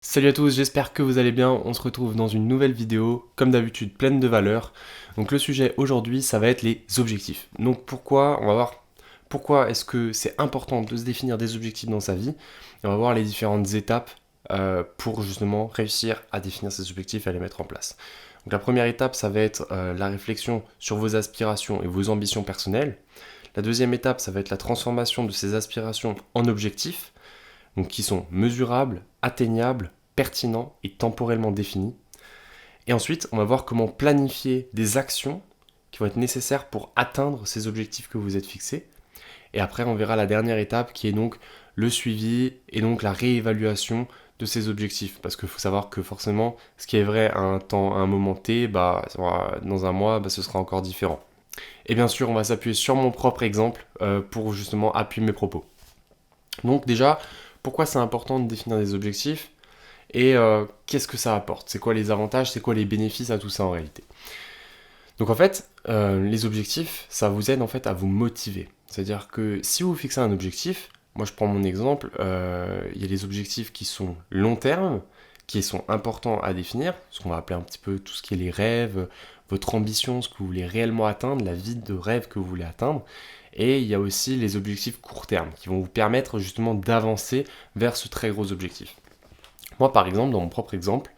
Salut à tous, j'espère que vous allez bien. On se retrouve dans une nouvelle vidéo, comme d'habitude pleine de valeur. Donc le sujet aujourd'hui, ça va être les objectifs. Donc on va voir pourquoi est-ce que c'est important de se définir des objectifs dans sa vie. Et on va voir les différentes étapes pour justement réussir à définir ces objectifs et à les mettre en place. Donc la première étape, ça va être la réflexion sur vos aspirations et vos ambitions personnelles. La deuxième étape, ça va être la transformation de ces aspirations en objectifs, donc qui sont mesurables, atteignables, pertinents et temporellement définis. Et ensuite, on va voir comment planifier des actions qui vont être nécessaires pour atteindre ces objectifs que vous êtes fixés. Et après, on verra la dernière étape qui est donc le suivi et donc la réévaluation de ces objectifs. Parce qu'il faut savoir que forcément, ce qui est vrai à un moment T, dans un mois, ce sera encore différent. Et bien sûr, on va s'appuyer sur mon propre exemple pour justement appuyer mes propos. Donc déjà, pourquoi c'est important de définir des objectifs et qu'est-ce que ça apporte? C'est quoi les avantages? C'est quoi les bénéfices à tout ça en réalité? Donc en fait, les objectifs, ça vous aide en fait à vous motiver. C'est-à-dire que si vous fixez un objectif, moi je prends mon exemple, il y a des objectifs qui sont long terme, qui sont importants à définir, ce qu'on va appeler un petit peu tout ce qui est les rêves, votre ambition, ce que vous voulez réellement atteindre, la vie de rêve que vous voulez atteindre. Et il y a aussi les objectifs court terme qui vont vous permettre justement d'avancer vers ce très gros objectif. Moi par exemple, dans mon propre exemple,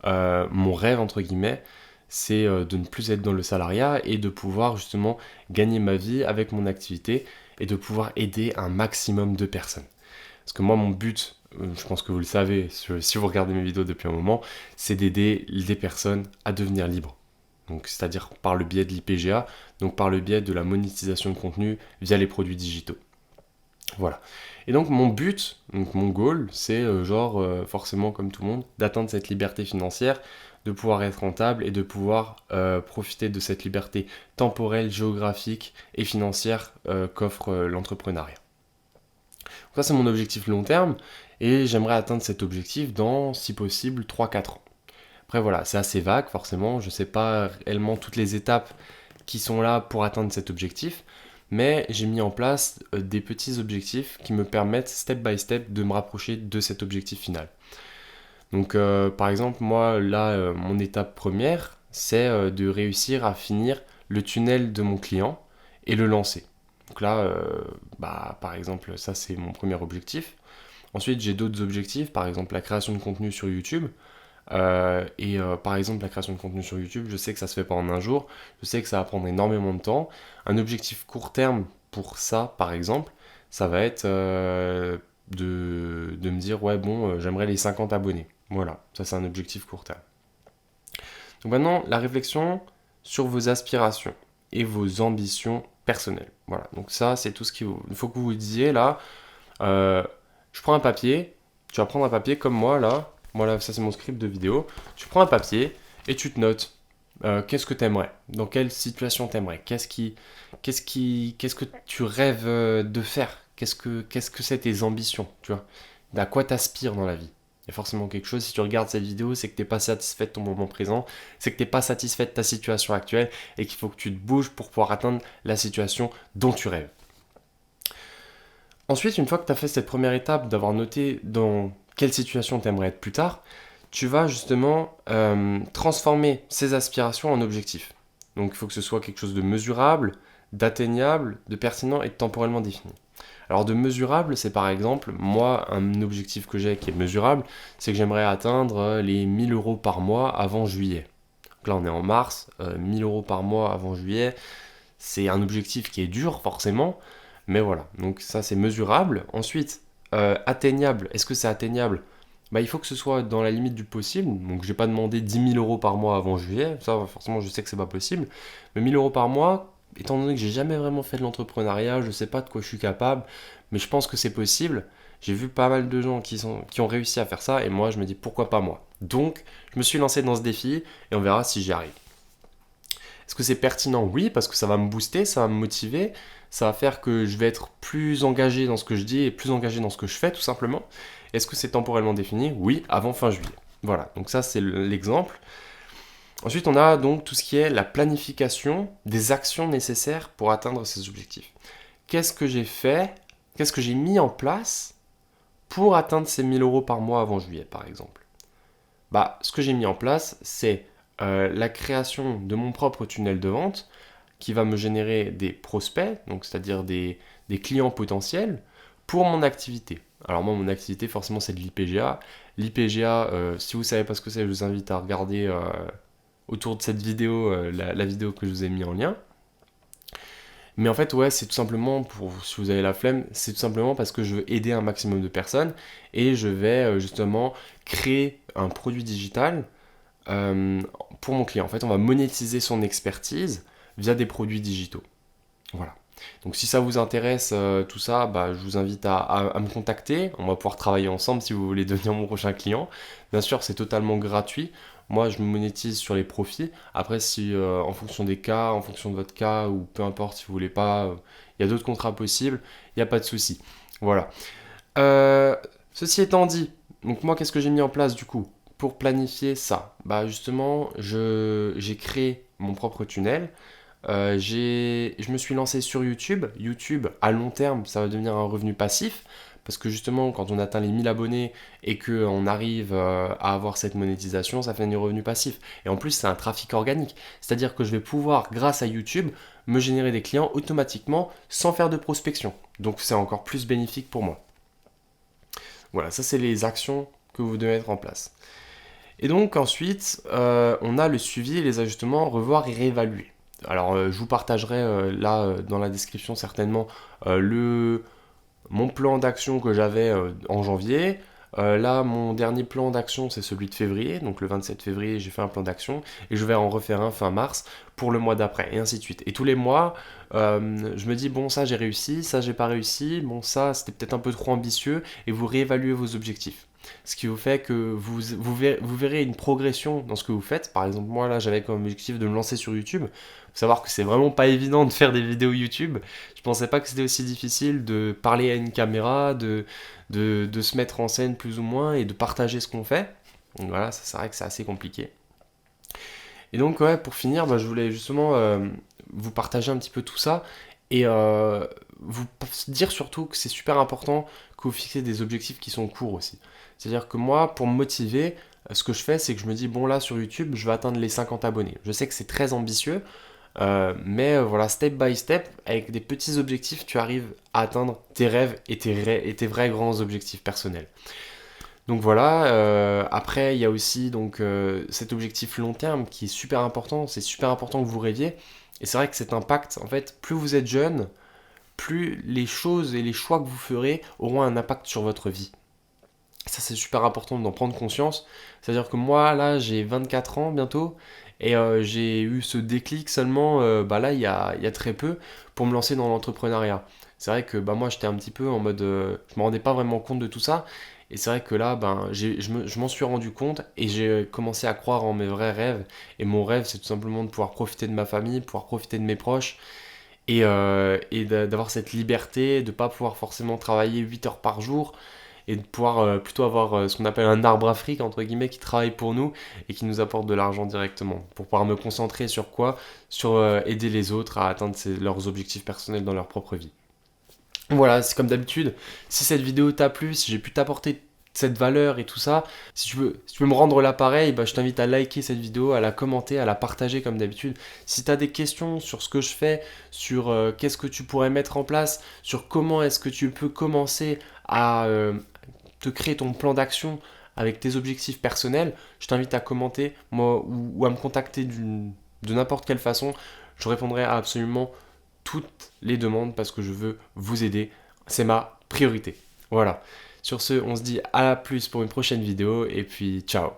mon rêve entre guillemets, c'est de ne plus être dans le salariat et de pouvoir justement gagner ma vie avec mon activité et de pouvoir aider un maximum de personnes. Parce que moi, mon but, je pense que vous le savez, si vous regardez mes vidéos depuis un moment, c'est d'aider des personnes à devenir libres. Donc, c'est-à-dire par le biais de l'IPGA, donc par le biais de la monétisation de contenu via les produits digitaux. Voilà. Et donc mon but, donc mon goal, c'est forcément comme tout le monde, d'atteindre cette liberté financière, de pouvoir être rentable et de pouvoir profiter de cette liberté temporelle, géographique et financière qu'offre l'entrepreneuriat. Donc ça c'est mon objectif long terme et j'aimerais atteindre cet objectif dans, si possible, 3-4 ans. Après voilà, c'est assez vague forcément, je ne sais pas réellement toutes les étapes qui sont là pour atteindre cet objectif, mais j'ai mis en place des petits objectifs qui me permettent step by step de me rapprocher de cet objectif final. Donc par exemple, moi là, mon étape première, c'est de réussir à finir le tunnel de mon client et le lancer. Donc là, par exemple, ça c'est mon premier objectif. Ensuite, j'ai d'autres objectifs, par exemple la création de contenu sur YouTube. Par exemple, la création de contenu sur YouTube, je sais que ça se fait pas en un jour, je sais que ça va prendre énormément de temps. Un objectif court terme pour ça, par exemple, ça va être de me dire, ouais, bon, j'aimerais les 50 abonnés. Voilà, ça c'est un objectif court terme. Donc maintenant, la réflexion sur vos aspirations et vos ambitions personnelles. Voilà, donc ça c'est tout ce qu'il faut que vous vous disiez là. Euh, je prends un papier, tu vas prendre un papier comme moi là. Moi là, ça c'est mon script de vidéo. Tu prends un papier et tu te notes. Qu'est-ce que t'aimerais? Dans quelle situation t'aimerais? Qu'est-ce que tu rêves de faire? Qu'est-ce que c'est tes ambitions? Tu vois? À quoi t'aspires dans la vie? Il y a forcément quelque chose. Si tu regardes cette vidéo, c'est que t'es pas satisfait de ton moment présent, c'est que t'es pas satisfait de ta situation actuelle et qu'il faut que tu te bouges pour pouvoir atteindre la situation dont tu rêves. Ensuite, une fois que tu as fait cette première étape d'avoir noté dans quelle situation tu aimerais être plus tard, tu vas justement transformer ces aspirations en objectifs. Donc il faut que ce soit quelque chose de mesurable, d'atteignable, de pertinent et de temporellement défini. Alors de mesurable, c'est par exemple, moi, un objectif que j'ai qui est mesurable, c'est que j'aimerais atteindre les 1000 euros par mois avant juillet. Donc là on est en mars, 1000 euros par mois avant juillet, c'est un objectif qui est dur forcément, mais voilà, donc ça c'est mesurable. Ensuite, atteignable, est-ce que c'est atteignable? Il faut que ce soit dans la limite du possible, donc je n'ai pas demandé 10 000 euros par mois avant juillet, ça forcément je sais que c'est pas possible, mais 1000 euros par mois, étant donné que j'ai jamais vraiment fait de l'entrepreneuriat, je sais pas de quoi je suis capable, mais je pense que c'est possible. J'ai vu pas mal de gens qui ont réussi à faire ça, et moi je me dis pourquoi pas moi. Donc je me suis lancé dans ce défi, et on verra si j'y arrive. Est-ce que c'est pertinent? Oui, parce que ça va me booster, ça va me motiver, ça va faire que je vais être plus engagé dans ce que je dis et plus engagé dans ce que je fais, tout simplement. Est-ce que c'est temporellement défini? Oui, avant fin juillet. Voilà, donc ça c'est l'exemple. Ensuite, on a donc tout ce qui est la planification des actions nécessaires pour atteindre ces objectifs. Qu'est-ce que j'ai fait? Qu'est-ce que j'ai mis en place pour atteindre ces 1000 euros par mois avant juillet, par exemple? Ce que j'ai mis en place, c'est la création de mon propre tunnel de vente qui va me générer des prospects, donc c'est-à-dire des clients potentiels pour mon activité. Alors moi, mon activité, forcément, c'est de l'IPGA. L'IPGA, si vous ne savez pas ce que c'est, je vous invite à regarder autour de cette vidéo, la vidéo que je vous ai mis en lien. Mais en fait, ouais, c'est tout simplement, si vous avez la flemme, c'est tout simplement parce que je veux aider un maximum de personnes et je vais justement créer un produit digital euh, pour mon client. En fait, on va monétiser son expertise via des produits digitaux. Voilà. Donc si ça vous intéresse, tout ça, je vous invite à me contacter. On va pouvoir travailler ensemble si vous voulez devenir mon prochain client. Bien sûr, c'est totalement gratuit. Moi, je me monétise sur les profits. Après, si en fonction des cas, en fonction de votre cas, ou peu importe si vous voulez pas, il y a d'autres contrats possibles, il n'y a pas de souci. Voilà. Ceci étant dit, donc moi, qu'est-ce que j'ai mis en place du coup pour planifier ça? Justement, j'ai créé mon propre tunnel. Je me suis lancé sur YouTube. YouTube, à long terme, ça va devenir un revenu passif. Parce que justement, quand on atteint les 1000 abonnés et qu'on arrive à avoir cette monétisation, ça fait du revenu passif. Et en plus, c'est un trafic organique. C'est-à-dire que je vais pouvoir, grâce à YouTube, me générer des clients automatiquement sans faire de prospection. Donc c'est encore plus bénéfique pour moi. Voilà, ça c'est les actions que vous devez mettre en place. Et donc ensuite, on a le suivi, les ajustements, revoir et réévaluer. Alors je vous partagerai là dans la description certainement mon plan d'action que j'avais en janvier. Là, mon dernier plan d'action, c'est celui de février. Donc le 27 février, j'ai fait un plan d'action et je vais en refaire un fin mars pour le mois d'après et ainsi de suite. Et tous les mois, je me dis, bon, ça j'ai réussi, ça j'ai pas réussi, bon, ça c'était peut-être un peu trop ambitieux et vous réévaluez vos objectifs. Ce qui vous fait que vous verrez une progression dans ce que vous faites. Par exemple, moi là, j'avais comme objectif de me lancer sur YouTube. Faut savoir que c'est vraiment pas évident de faire des vidéos YouTube. Je pensais pas que c'était aussi difficile de parler à une caméra, de se mettre en scène plus ou moins et de partager ce qu'on fait. Donc voilà, ça c'est vrai que c'est assez compliqué. Et donc ouais, pour finir, je voulais justement vous partager un petit peu tout ça et vous dire surtout que c'est super important que vous fixez des objectifs qui sont courts aussi. C'est-à-dire que moi, pour me motiver, ce que je fais, c'est que je me dis, bon là sur YouTube, je vais atteindre les 50 abonnés. Je sais que c'est très ambitieux, mais voilà, step by step, avec des petits objectifs, tu arrives à atteindre tes rêves et tes vrais grands objectifs personnels. Donc voilà, après il y a aussi donc, cet objectif long terme qui est super important, c'est super important que vous rêviez. Et c'est vrai que cet impact, en fait, plus vous êtes jeune, plus les choses et les choix que vous ferez auront un impact sur votre vie. Ça c'est super important d'en prendre conscience. C'est-à-dire que moi là j'ai 24 ans bientôt et j'ai eu ce déclic seulement là il y a très peu pour me lancer dans l'entrepreneuriat. C'est vrai que moi j'étais un petit peu en mode je me rendais pas vraiment compte de tout ça et c'est vrai que là je m'en suis rendu compte et j'ai commencé à croire en mes vrais rêves et mon rêve c'est tout simplement de pouvoir profiter de ma famille, pouvoir profiter de mes proches et d'avoir cette liberté, de ne pas pouvoir forcément travailler 8 heures par jour et de pouvoir plutôt avoir ce qu'on appelle un arbre à fric, entre guillemets, qui travaille pour nous et qui nous apporte de l'argent directement. Pour pouvoir me concentrer sur quoi? Sur aider les autres à atteindre leurs objectifs personnels dans leur propre vie. Voilà, c'est comme d'habitude. Si cette vidéo t'a plu, si j'ai pu t'apporter cette valeur et tout ça, si tu veux me rendre l'appareil, je t'invite à liker cette vidéo, à la commenter, à la partager comme d'habitude. Si tu as des questions sur ce que je fais, sur qu'est-ce que tu pourrais mettre en place, sur comment est-ce que tu peux commencer à te créer ton plan d'action avec tes objectifs personnels, je t'invite à commenter moi, ou à me contacter de n'importe quelle façon. Je répondrai à absolument toutes les demandes parce que je veux vous aider. C'est ma priorité. Voilà. Sur ce, on se dit à la plus pour une prochaine vidéo et puis ciao.